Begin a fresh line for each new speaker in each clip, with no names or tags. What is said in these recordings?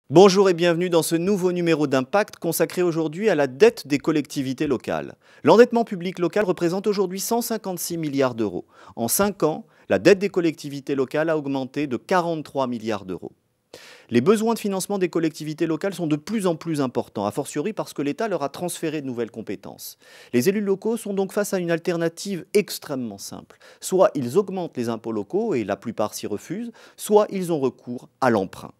Bonjour et bienvenue dans ce nouveau numéro d'Impact consacré aujourd'hui à la dette des collectivités locales. L'endettement public local représente aujourd'hui 156 milliards d'euros. En 5 ans, la dette des collectivités locales a augmenté de 43 milliards d'euros. Les besoins de financement des collectivités locales sont de plus en plus importants, a fortiori parce que l'État leur a transféré de nouvelles compétences. Les élus locaux sont donc face à une alternative extrêmement simple. Soit ils augmentent les impôts locaux et la plupart s'y refusent, soit ils ont recours à l'emprunt.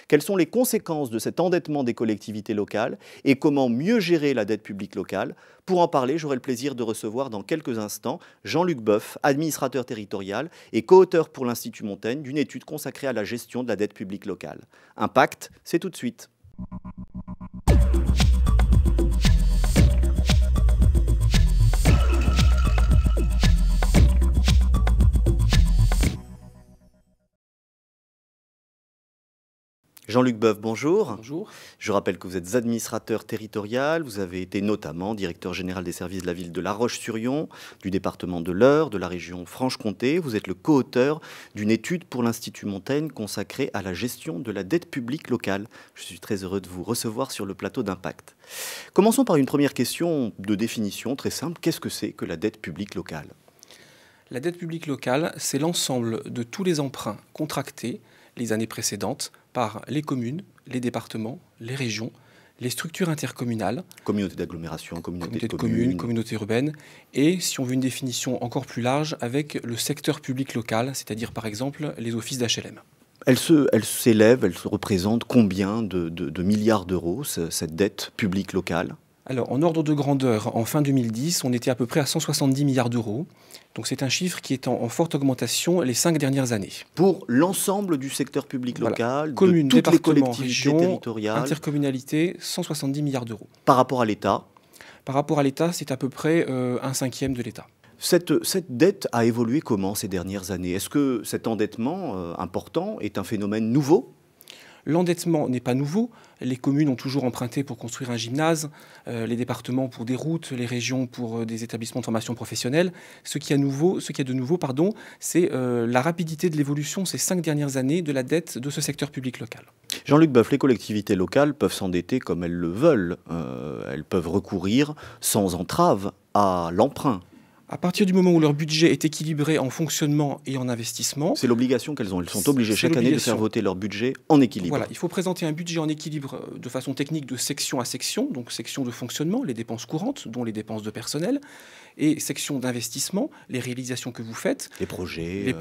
Quelles sont les conséquences de cet endettement des collectivités locales et comment mieux gérer la dette publique locale? Pour en parler, j'aurai le plaisir de recevoir dans quelques instants Jean-Luc Boeuf, administrateur territorial et co-auteur pour l'Institut Montaigne d'une étude consacrée à la gestion de la dette publique locale. Impact, c'est tout de suite. Jean-Luc Boeuf, bonjour.
Bonjour.
Je rappelle que vous êtes administrateur territorial, vous avez été notamment directeur général des services de la ville de La Roche-sur-Yon, du département de l'Eure, de la région Franche-Comté. Vous êtes le co-auteur d'une étude pour l'Institut Montaigne consacrée à la gestion de la dette publique locale. Je suis très heureux de vous recevoir sur le plateau d'Impact. Commençons par une première question de définition très simple. Qu'est-ce que c'est que la dette publique locale?
La dette publique locale, c'est l'ensemble de tous les emprunts contractés les années précédentes par les communes, les départements, les régions, les structures intercommunales,
communauté d'agglomération, communauté de
communes, communautés urbaines, et, si on veut une définition encore plus large, avec le secteur public local, c'est-à-dire par exemple les offices d'HLM.
Elle s'élève, elle se représente combien de milliards d'euros, cette dette publique locale?
Alors, en ordre de grandeur, en fin 2010, on était à peu près à 170 milliards d'euros. Donc c'est un chiffre qui est en forte augmentation les 5 dernières années.
Pour l'ensemble du secteur public local,
communes,
de toutes les
départements,
collectivités
régions,
territoriales,
intercommunalités, 170 milliards d'euros.
par rapport à l'État?
Par rapport à l'État, c'est à peu près un cinquième de l'État.
Cette dette a évolué comment ces dernières années? Est-ce que cet endettement important est un phénomène nouveau?
L'endettement n'est pas nouveau. Les communes ont toujours emprunté pour construire un gymnase, les départements pour des routes, les régions pour des établissements de formation professionnelle. Ce qui est de nouveau, c'est la rapidité de l'évolution ces 5 dernières années de la dette de ce secteur public local.
Jean-Luc Boeuf, les collectivités locales peuvent s'endetter comme elles le veulent. Elles peuvent recourir sans entrave à l'emprunt.
À partir du moment où leur budget est équilibré en fonctionnement et en investissement...
C'est l'obligation qu'elles ont. Elles sont obligées chaque année de faire voter leur budget en équilibre.
Voilà, il faut présenter un budget en équilibre de façon technique de section à section, donc section de fonctionnement, les dépenses courantes, dont les dépenses de personnel, et section d'investissement, les réalisations que vous faites.
Les projets,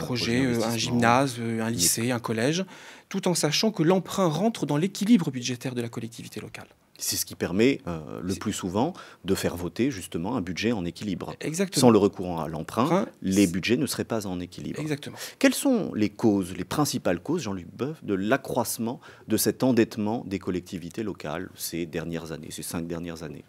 un gymnase, un lycée, un collège, tout en sachant que l'emprunt rentre dans l'équilibre budgétaire de la collectivité locale.
C'est ce qui permet le plus souvent de faire voter justement un budget en équilibre.
Exactement.
Sans le recours à l'emprunt, les budgets ne seraient pas en équilibre.
Exactement.
Quelles sont les causes, les principales causes, Jean-Luc Boeuf, de l'accroissement de cet endettement des collectivités locales ces dernières années, ces 5 dernières années?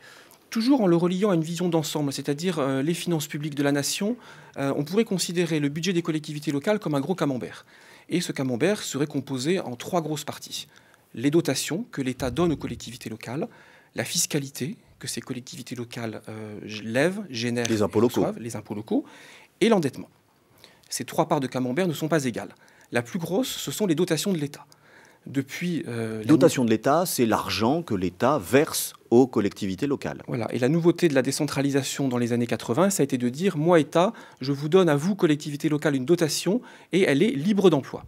Toujours en le reliant à une vision d'ensemble, c'est-à-dire les finances publiques de la nation, on pourrait considérer le budget des collectivités locales comme un gros camembert. Et ce camembert serait composé en 3 grosses parties. Les dotations que l'État donne aux collectivités locales, la fiscalité que ces collectivités locales lèvent, génèrent,
les impôts
locaux, et l'endettement. Ces 3 parts de camembert ne sont pas égales. La plus grosse, ce sont les dotations de l'État.
Dotation de l'État, c'est l'argent que l'État verse aux collectivités locales.
Voilà. Et la nouveauté de la décentralisation dans les années 80, ça a été de dire, moi, État, je vous donne à vous, collectivités locales, une dotation, et elle est libre d'emploi.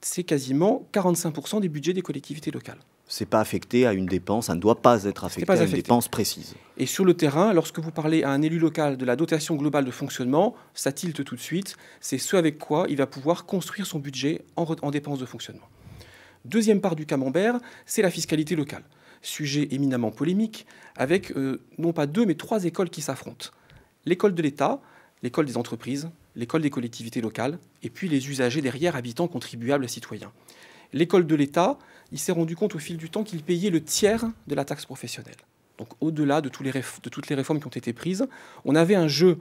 C'est quasiment 45% des budgets des collectivités locales.
Ce n'est pas affecté à une dépense, ça ne doit pas être affecté à une dépense précise.
Et sur le terrain, lorsque vous parlez à un élu local de la dotation globale de fonctionnement, ça tilte tout de suite, c'est ce avec quoi il va pouvoir construire son budget en dépenses de fonctionnement. Deuxième part du camembert, c'est la fiscalité locale. Sujet éminemment polémique, avec non pas 2 mais 3 écoles qui s'affrontent. L'école de l'État, l'école des entreprises, l'école des collectivités locales, et puis les usagers derrière, habitants, contribuables, citoyens. L'école de l'État, il s'est rendu compte au fil du temps qu'il payait le tiers de la taxe professionnelle. Donc au-delà de toutes les réformes qui ont été prises, on avait un jeu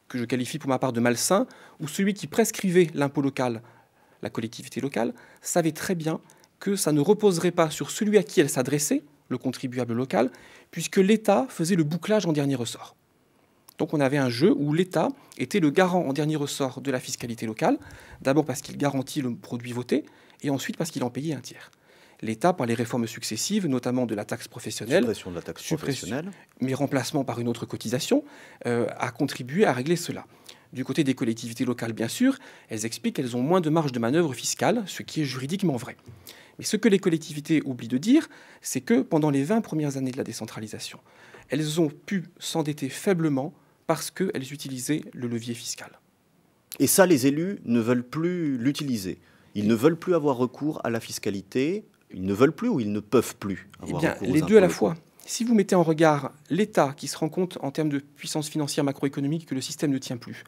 que je qualifie pour ma part de malsain, où celui qui prescrivait l'impôt local, la collectivité locale, savait très bien que ça ne reposerait pas sur celui à qui elle s'adressait, le contribuable local, puisque l'État faisait le bouclage en dernier ressort. Donc on avait un jeu où l'État était le garant en dernier ressort de la fiscalité locale, d'abord parce qu'il garantit le produit voté, et ensuite parce qu'il en payait un tiers. L'État, par les réformes successives, notamment de la taxe professionnelle,
Suppression de la taxe professionnelle,
mais remplacement par une autre cotisation, a contribué à régler cela. Du côté des collectivités locales, bien sûr, elles expliquent qu'elles ont moins de marge de manœuvre fiscale, ce qui est juridiquement vrai. Mais ce que les collectivités oublient de dire, c'est que pendant les 20 premières années de la décentralisation, elles ont pu s'endetter faiblement parce qu'elles utilisaient le levier fiscal.
et ça, les élus ne veulent plus l'utiliser. Ils ne veulent plus avoir recours à la fiscalité. Ils ne veulent plus ou ils ne peuvent plus avoir recours aux
les deux à la
impôts locaux.
fois. Si vous mettez en regard l'État qui se rend compte en termes de puissance financière macroéconomique que le système ne tient plus,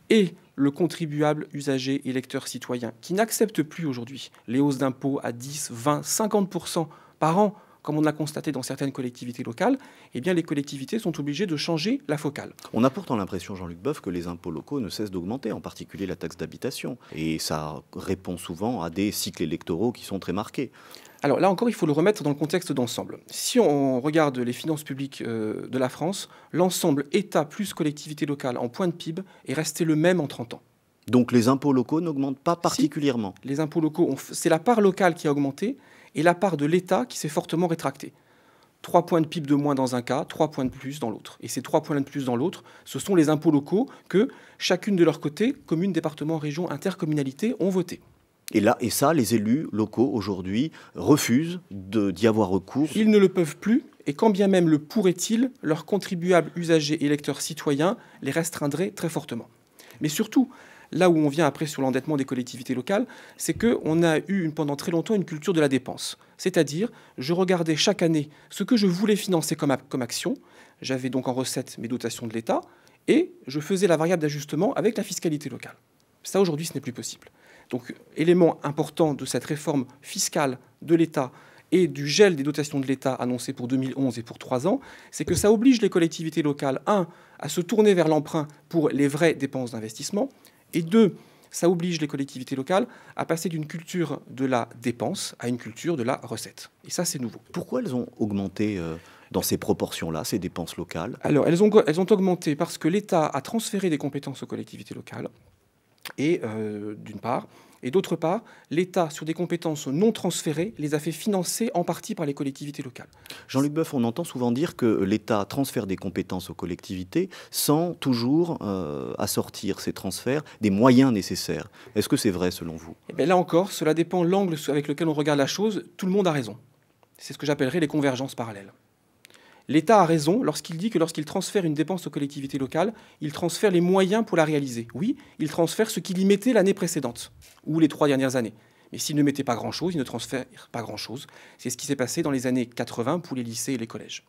et le contribuable, usager, électeur, citoyen, qui n'accepte plus aujourd'hui les hausses d'impôts à 10, 20, 50% par an, comme on l'a constaté dans certaines collectivités locales, eh bien les collectivités sont obligées de changer la focale.
On a pourtant l'impression, Jean-Luc Boeuf, que les impôts locaux ne cessent d'augmenter, en particulier la taxe d'habitation. Et ça répond souvent à des cycles électoraux qui sont très marqués.
Alors là encore, il faut le remettre dans le contexte d'ensemble. Si on regarde les finances publiques de la France, l'ensemble État plus collectivité locale en point de PIB est resté le même en 30 ans.
Donc les impôts locaux n'augmentent pas particulièrement.
Si, les impôts locaux, c'est la part locale qui a augmenté et la part de l'État qui s'est fortement rétractée. 3 points de PIB de moins dans un cas, 3 points de plus dans l'autre. Et ces 3 points de plus dans l'autre, ce sont les impôts locaux que chacune de leur côté, communes, départements, régions, intercommunalités, ont voté.
Et ça, les élus locaux aujourd'hui refusent d'y avoir recours.
Ils ne le peuvent plus, et quand bien même le pourraient-ils, leurs contribuables, usagers, électeurs, citoyens les restreindraient très fortement. Mais surtout, là où on vient après sur l'endettement des collectivités locales, c'est qu'on a eu pendant très longtemps une culture de la dépense. C'est-à-dire, je regardais chaque année ce que je voulais financer comme action, j'avais donc en recette mes dotations de l'État, et je faisais la variable d'ajustement avec la fiscalité locale. Ça, aujourd'hui, ce n'est plus possible. Donc, élément important de cette réforme fiscale de l'État et du gel des dotations de l'État annoncé pour 2011 et pour 3 ans, c'est que ça oblige les collectivités locales, 1, à se tourner vers l'emprunt pour les vraies dépenses d'investissement, et 2, ça oblige les collectivités locales à passer d'une culture de la dépense à une culture de la recette. Et ça, c'est nouveau.
Pourquoi elles ont augmenté dans ces proportions-là, ces dépenses locales?
Alors, elles ont augmenté parce que l'État a transféré des compétences aux collectivités locales, et d'une part, et d'autre part, l'État, sur des compétences non transférées, les a fait financer en partie par les collectivités locales.
Jean-Luc Boeuf, on entend souvent dire que l'État transfère des compétences aux collectivités sans toujours assortir ces transferts des moyens nécessaires. Est-ce que c'est vrai selon vous?
Eh bien, là encore, cela dépend de l'angle avec lequel on regarde la chose. Tout le monde a raison. C'est ce que j'appellerais les convergences parallèles. L'État a raison lorsqu'il dit que lorsqu'il transfère une dépense aux collectivités locales, il transfère les moyens pour la réaliser. Oui, il transfère ce qu'il y mettait l'année précédente, ou les 3 dernières années. Mais s'il ne mettait pas grand-chose, il ne transfère pas grand-chose. C'est ce qui s'est passé dans les années 80 pour les lycées et les collèges.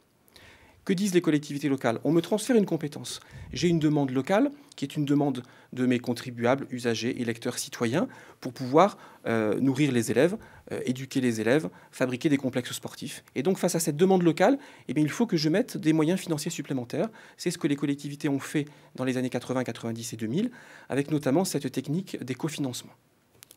Que disent les collectivités locales? On me transfère une compétence. J'ai une demande locale, qui est une demande de mes contribuables, usagers, électeurs, citoyens, pour pouvoir nourrir les élèves, éduquer les élèves, fabriquer des complexes sportifs. Et donc, face à cette demande locale, eh bien, il faut que je mette des moyens financiers supplémentaires. C'est ce que les collectivités ont fait dans les années 80, 90 et 2000, avec notamment cette technique des cofinancements.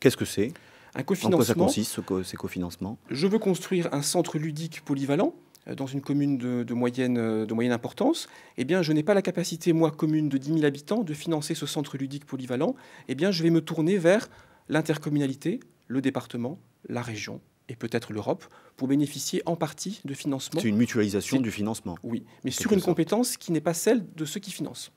Qu'est-ce que c'est?
Un cofinancement,
en quoi ça consiste, ces cofinancements?
Je veux construire un centre ludique polyvalent dans une commune de moyenne importance, eh bien, je n'ai pas la capacité, moi, commune de 10 000 habitants, de financer ce centre ludique polyvalent. Eh bien, je vais me tourner vers l'intercommunalité, le département, la région et peut-être l'Europe pour bénéficier en partie de financement.
C'est une mutualisation du financement.
Oui, mais sur une compétence qui n'est pas celle de ceux qui financent.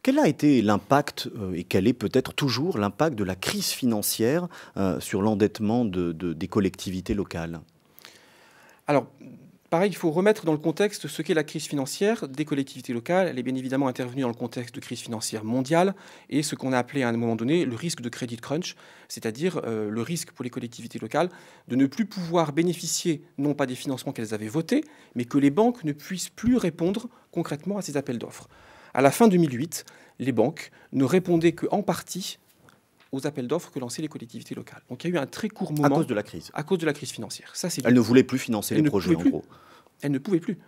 Quel a été l'impact, et quel est peut-être toujours l'impact de la crise financière sur l'endettement des collectivités locales?
Alors, pareil, il faut remettre dans le contexte ce qu'est la crise financière des collectivités locales. Elle est bien évidemment intervenue dans le contexte de crise financière mondiale et ce qu'on a appelé à un moment donné le risque de credit crunch, c'est-à-dire le risque pour les collectivités locales de ne plus pouvoir bénéficier non pas des financements qu'elles avaient votés, mais que les banques ne puissent plus répondre concrètement à ces appels d'offres. À la fin 2008, les banques ne répondaient qu'en partie aux appels d'offres que lançaient les collectivités locales. Donc il y a eu un très court moment...
À cause de la crise.
À cause de la crise financière. Ça, c'est
elles ne voulaient plus financer les projets, en gros.
Elles ne pouvaient plus.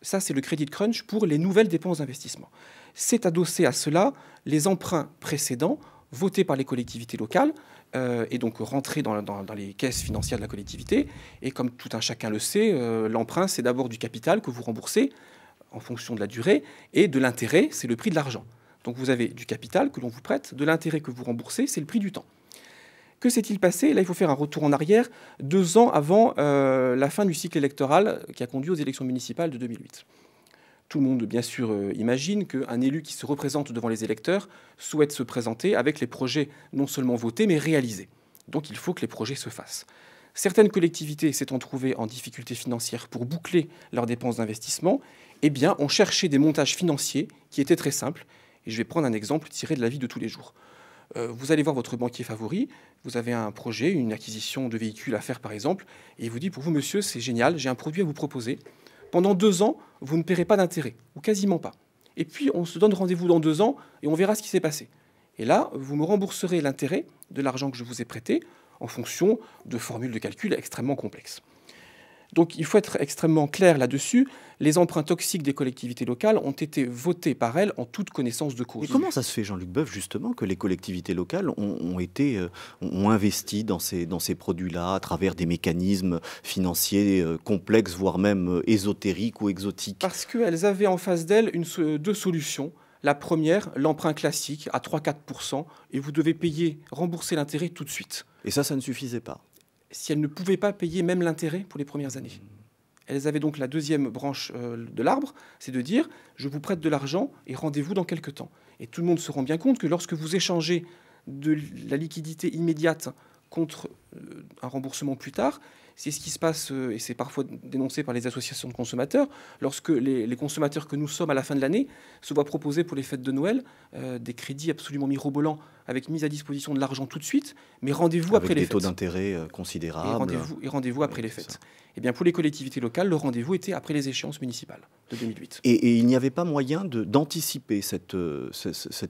Ça, c'est le credit crunch pour les nouvelles dépenses d'investissement. C'est adossé à cela les emprunts précédents votés par les collectivités locales et donc rentrés dans les caisses financières de la collectivité. Et comme tout un chacun le sait, l'emprunt, c'est d'abord du capital que vous remboursez en fonction de la durée et de l'intérêt, c'est le prix de l'argent. Donc vous avez du capital que l'on vous prête, de l'intérêt que vous remboursez, c'est le prix du temps. Que s'est-il passé? Là, il faut faire un retour en arrière, 2 ans avant la fin du cycle électoral qui a conduit aux élections municipales de 2008. Tout le monde, bien sûr, imagine qu'un élu qui se représente devant les électeurs souhaite se présenter avec les projets non seulement votés, mais réalisés. Donc il faut que les projets se fassent. Certaines collectivités s'étant trouvées en difficulté financière pour boucler leurs dépenses d'investissement, eh bien, ont cherché des montages financiers qui étaient très simples. Et je vais prendre un exemple tiré de la vie de tous les jours. Vous allez voir votre banquier favori, vous avez un projet, une acquisition de véhicules à faire par exemple, et il vous dit, pour vous monsieur, c'est génial, j'ai un produit à vous proposer. Pendant 2 ans, vous ne paierez pas d'intérêt, ou quasiment pas. Et puis, on se donne rendez-vous dans 2 ans, et on verra ce qui s'est passé. Et là, vous me rembourserez l'intérêt de l'argent que je vous ai prêté, en fonction de formules de calcul extrêmement complexes. Donc il faut être extrêmement clair là-dessus. Les emprunts toxiques des collectivités locales ont été votés par elles en toute connaissance de cause.
Et comment ça se fait, Jean-Luc Boeuf, justement, que les collectivités locales ont investi dans ces produits-là à travers des mécanismes financiers complexes, voire même ésotériques ou exotiques?
Parce qu'elles avaient en face d'elles 2 solutions. La première, l'emprunt classique à 3-4%, et vous devez rembourser l'intérêt tout de suite.
Et ça ne suffisait pas?
Si elles ne pouvaient pas payer même l'intérêt pour les premières années. Elles avaient donc la deuxième branche de l'arbre, c'est de dire « je vous prête de l'argent et rendez-vous dans quelques temps ». Et tout le monde se rend bien compte que lorsque vous échangez de la liquidité immédiate contre un remboursement plus tard, c'est ce qui se passe, et c'est parfois dénoncé par les associations de consommateurs, lorsque les consommateurs que nous sommes à la fin de l'année se voient proposer pour les fêtes de Noël des crédits absolument mirobolants avec mise à disposition de l'argent tout de suite, mais rendez-vous après les fêtes.
Avec des taux d'intérêt considérables.
Et rendez-vous après les fêtes. Eh bien, pour les collectivités locales, le rendez-vous était après les échéances municipales de 2008.
Et il n'y avait pas moyen d'anticiper cet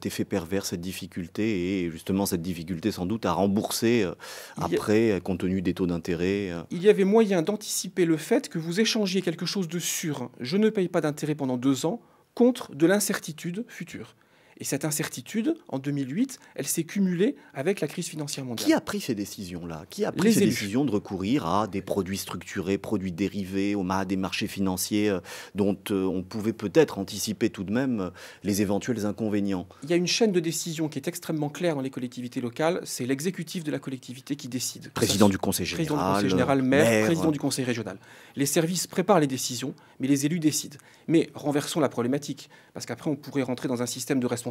effet pervers, cette difficulté, et justement cette difficulté sans doute à rembourser après, compte tenu des taux d'intérêt.
Il y avait moyen d'anticiper le fait que vous échangiez quelque chose de sûr, je ne paye pas d'intérêt pendant 2 ans, contre de l'incertitude future. Et cette incertitude, en 2008, elle s'est cumulée avec la crise financière mondiale.
Qui a pris ces décisions-là? Qui a pris ces décisions de recourir à des produits structurés, produits dérivés, à des marchés financiers dont on pouvait peut-être anticiper tout de même les éventuels inconvénients?
Il y a une chaîne de décision qui est extrêmement claire dans les collectivités locales. C'est l'exécutif de la collectivité qui décide.
Président du conseil général,
maire, président du conseil régional. Les services préparent les décisions, mais les élus décident. Mais renversons la problématique, parce qu'après on pourrait rentrer dans un système de responsabilité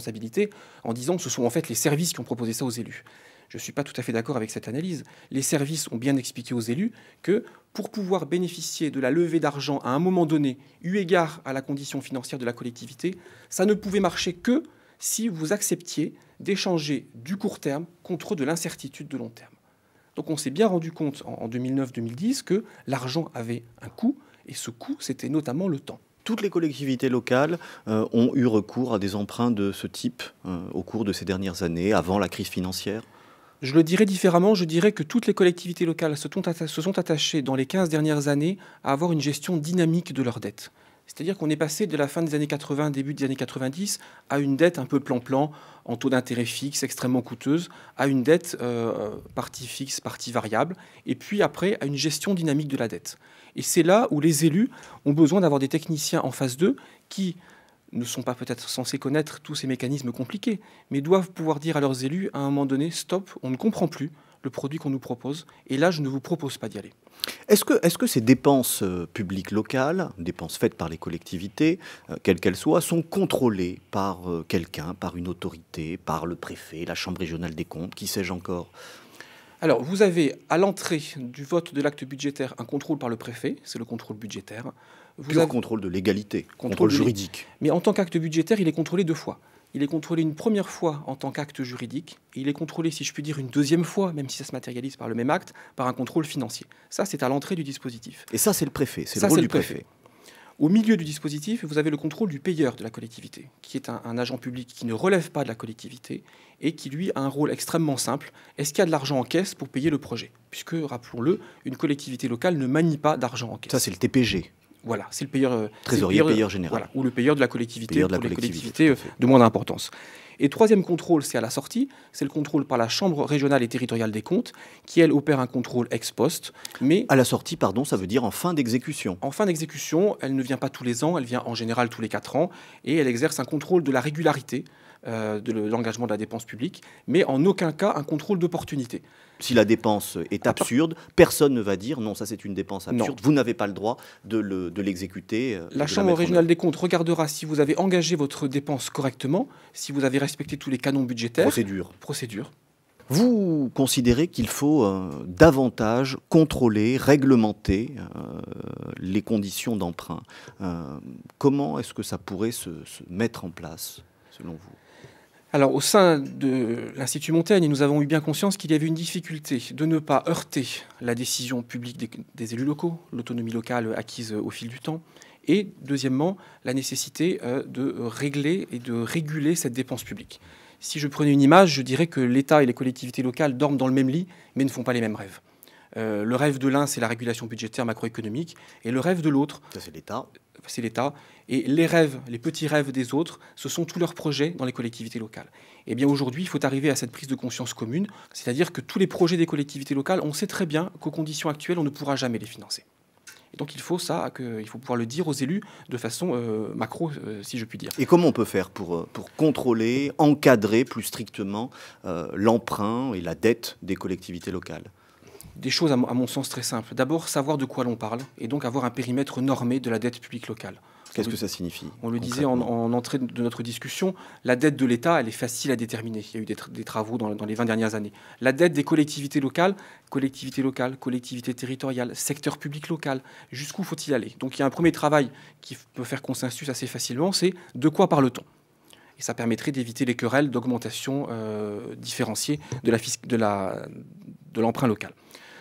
en disant que ce sont en fait les services qui ont proposé ça aux élus. Je ne suis pas tout à fait d'accord avec cette analyse. Les services ont bien expliqué aux élus que pour pouvoir bénéficier de la levée d'argent à un moment donné, eu égard à la condition financière de la collectivité, ça ne pouvait marcher que si vous acceptiez d'échanger du court terme contre de l'incertitude de long terme. Donc on s'est bien rendu compte en 2009-2010 que l'argent avait un coût, et ce coût, c'était notamment le temps.
Toutes les collectivités locales ont eu recours à des emprunts de ce type au cours de ces dernières années, avant la crise financière?
Je le dirais différemment, je dirais que toutes les collectivités locales se sont attachées dans les 15 dernières années à avoir une gestion dynamique de leurs dettes. C'est-à-dire qu'on est passé de la fin des années 80, début des années 90, à une dette un peu plan-plan, en taux d'intérêt fixe, extrêmement coûteuse, à une dette partie fixe, partie variable, et puis après à une gestion dynamique de la dette. Et c'est là où les élus ont besoin d'avoir des techniciens en face d'eux qui ne sont pas peut-être censés connaître tous ces mécanismes compliqués, mais doivent pouvoir dire à leurs élus à un moment donné, stop, on ne comprend plus le produit qu'on nous propose, et là je ne vous propose pas d'y aller.
Est-ce que ces dépenses publiques locales, dépenses faites par les collectivités, quelles qu'elles soient, sont contrôlées par quelqu'un, par une autorité, par le préfet, la Chambre régionale des comptes, qui sais-je encore?
Alors, vous avez à l'entrée du vote de l'acte budgétaire un contrôle par le préfet, c'est le contrôle budgétaire.
Pur contrôle de légalité, contrôle juridique.
Mais en tant qu'acte budgétaire, il est contrôlé 2 fois. Il est contrôlé une première fois en tant qu'acte juridique, et il est contrôlé, si je puis dire, une deuxième fois, même si ça se matérialise par le même acte, par un contrôle financier. Ça, c'est à l'entrée du dispositif.
Et ça, c'est le préfet, c'est le rôle du préfet.
Au milieu du dispositif, vous avez le contrôle du payeur de la collectivité, qui est un agent public qui ne relève pas de la collectivité et qui, lui, a un rôle extrêmement simple. Est-ce qu'il y a de l'argent en caisse pour payer le projet? Puisque, rappelons-le, une collectivité locale ne manie pas d'argent en caisse.
Ça, c'est le TPG.
Voilà, c'est le payeur...
Trésorier, payeur général.
Voilà, ou le payeur de la collectivité pour les collectivités de moindre importance. Et troisième contrôle, c'est à la sortie, c'est le contrôle par la Chambre régionale et territoriale des comptes, qui, elle, opère un contrôle ex post. Mais
à la sortie, pardon, ça veut dire en fin d'exécution.
En fin d'exécution, elle ne vient pas tous les ans, elle vient en général tous les 4 ans, et elle exerce un contrôle de la régularité de l'engagement de la dépense publique, mais en aucun cas un contrôle d'opportunité.
Si la dépense est absurde, personne ne va dire non, ça c'est une dépense absurde, vous n'avez pas le droit de l'exécuter.
La Chambre régionale des comptes regardera si vous avez engagé votre dépense correctement, si vous avez respecté tous les canons budgétaires. Procédure.
Vous considérez qu'il faut davantage contrôler, réglementer les conditions d'emprunt. Comment est-ce que ça pourrait se mettre en place, selon vous ?
Alors, au sein de l'Institut Montaigne, nous avons eu bien conscience qu'il y avait une difficulté de ne pas heurter la décision publique des élus locaux, l'autonomie locale acquise au fil du temps, et deuxièmement, la nécessité de régler et de réguler cette dépense publique. Si je prenais une image, je dirais que l'État et les collectivités locales dorment dans le même lit, mais ne font pas les mêmes rêves. Le rêve de l'un, c'est la régulation budgétaire macroéconomique, et le rêve de l'autre,
c'est l'État.
C'est l'État. Et les rêves, les petits rêves des autres, ce sont tous leurs projets dans les collectivités locales. Et bien aujourd'hui, il faut arriver à cette prise de conscience commune, c'est-à-dire que tous les projets des collectivités locales, on sait très bien qu'aux conditions actuelles, on ne pourra jamais les financer. Et donc il faut pouvoir le dire aux élus de façon macro, si je puis dire.
Et comment on peut faire pour contrôler, encadrer plus strictement l'emprunt et la dette des collectivités locales ?
Des choses, à mon sens, très simples. D'abord, savoir de quoi l'on parle, et donc avoir un périmètre normé de la dette publique locale.
Qu'est-ce que ça signifie?
On le disait en entrée de notre discussion, la dette de l'État, elle est facile à déterminer. Il y a eu des travaux dans les 20 dernières années. La dette des collectivités locales, collectivités territoriales, secteur public local, jusqu'où faut-il aller? Donc il y a un premier travail qui peut faire consensus assez facilement, c'est de quoi parle-t-on? Et ça permettrait d'éviter les querelles d'augmentation différenciée de l'emprunt local.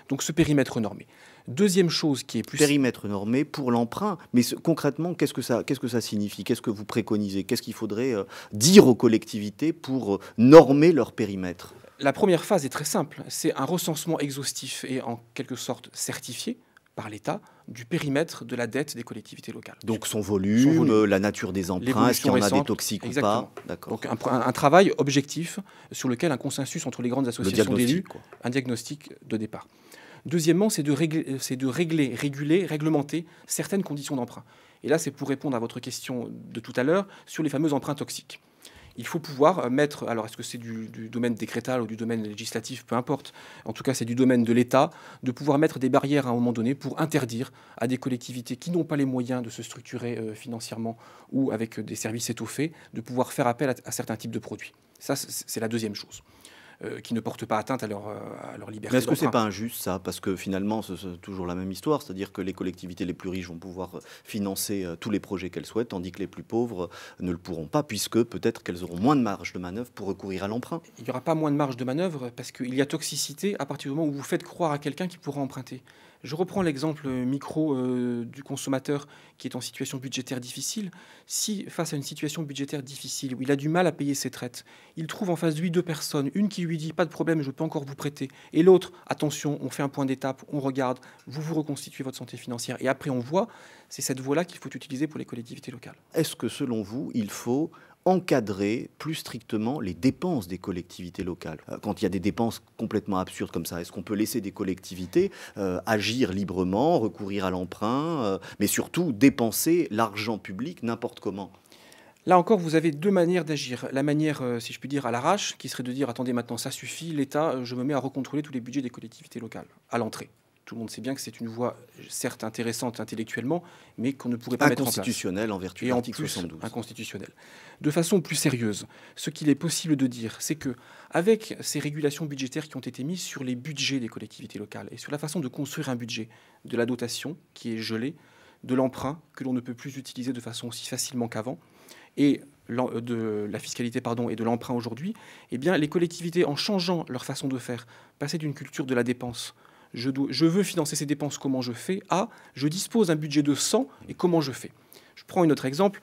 Donc ce périmètre normé. Deuxième chose qui est plus...
Périmètre normé pour l'emprunt. Mais concrètement, qu'est-ce que ça signifie? Qu'est-ce que vous préconisez? Qu'est-ce qu'il faudrait dire aux collectivités pour normer leur périmètre?
La première phase est très simple. C'est un recensement exhaustif et en quelque sorte certifié par l'État du périmètre de la dette des collectivités locales.
Donc son volume, la nature des emprunts, est-ce qu'il y en a des toxiques ou pas?
Donc un travail objectif sur lequel un consensus entre les grandes associations d'élus, un diagnostic de départ. Deuxièmement, c'est de réguler, réglementer certaines conditions d'emprunt. Et là, c'est pour répondre à votre question de tout à l'heure sur les fameux emprunts toxiques. Il faut pouvoir mettre, alors est-ce que c'est du domaine décrétal ou du domaine législatif, peu importe, en tout cas c'est du domaine de l'État, de pouvoir mettre des barrières à un moment donné pour interdire à des collectivités qui n'ont pas les moyens de se structurer financièrement ou avec des services étoffés, de pouvoir faire appel à certains types de produits. Ça, c'est la deuxième chose. Qui ne portent pas atteinte à leur liberté.
Mais est-ce que c'est pas injuste ça? Parce que finalement, c'est toujours la même histoire, c'est-à-dire que les collectivités les plus riches vont pouvoir financer tous les projets qu'elles souhaitent, tandis que les plus pauvres ne le pourront pas, puisque peut-être qu'elles auront moins de marge de manœuvre pour recourir à l'emprunt.
Il n'y aura pas moins de marge de manœuvre parce qu'il y a toxicité à partir du moment où vous faites croire à quelqu'un qui pourra emprunter. Je reprends l'exemple micro du consommateur qui est en situation budgétaire difficile. Si, face à une situation budgétaire difficile, où il a du mal à payer ses traites, il trouve en face de lui deux personnes, une qui lui dit « pas de problème, je peux encore vous prêter », et l'autre « attention, on fait un point d'étape, on regarde, vous reconstituez votre santé financière, et après on voit », c'est cette voie-là qu'il faut utiliser pour les collectivités locales.
Est-ce que selon vous, il faut encadrer plus strictement les dépenses des collectivités locales? Quand il y a des dépenses complètement absurdes comme ça, est-ce qu'on peut laisser des collectivités agir librement, recourir à l'emprunt, mais surtout dépenser l'argent public n'importe comment?
Là encore, vous avez deux manières d'agir. La manière, si je puis dire, à l'arrache, qui serait de dire « attendez, maintenant ça suffit, l'État, je me mets à recontrôler tous les budgets des collectivités locales à l'entrée ». Tout le monde sait bien que c'est une voie, certes intéressante intellectuellement, mais qu'on ne pourrait pas mettre en place.
Inconstitutionnelle en vertu de l'article 72.
Inconstitutionnelle. De façon plus sérieuse, ce qu'il est possible de dire, c'est que avec ces régulations budgétaires qui ont été mises sur les budgets des collectivités locales et sur la façon de construire un budget, de la dotation qui est gelée, de l'emprunt que l'on ne peut plus utiliser de façon aussi facilement qu'avant, et de la fiscalité et de l'emprunt aujourd'hui, eh bien, les collectivités, en changeant leur façon de faire, passer d'une culture de la dépense, je veux financer ces dépenses, comment je fais, à je dispose d'un budget de 100 et comment je fais. Je prends un autre exemple.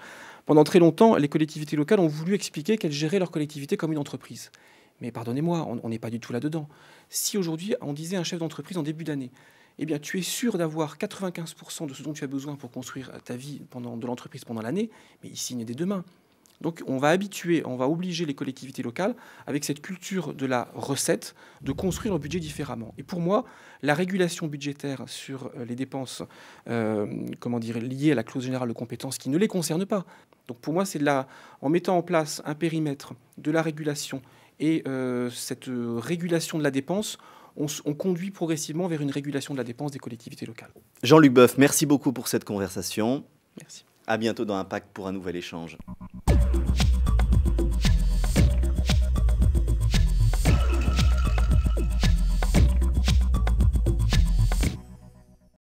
Pendant très longtemps, les collectivités locales ont voulu expliquer qu'elles géraient leur collectivité comme une entreprise. Mais pardonnez-moi, on n'est pas du tout là-dedans. Si aujourd'hui, on disait à un chef d'entreprise en début d'année, eh bien, tu es sûr d'avoir 95% de ce dont tu as besoin pour construire ta vie de l'entreprise pendant l'année, mais il signe dès demain. Donc on va obliger les collectivités locales, avec cette culture de la recette, de construire leur budget différemment. Et pour moi, la régulation budgétaire sur les dépenses liées à la clause générale de compétences qui ne les concerne pas. Donc pour moi, c'est en mettant en place un périmètre de la régulation et cette régulation de la dépense, on conduit progressivement vers une régulation de la dépense des collectivités locales.
Jean-Luc Boeuf, merci beaucoup pour cette conversation.
Merci.
À bientôt dans Impact pour un nouvel échange.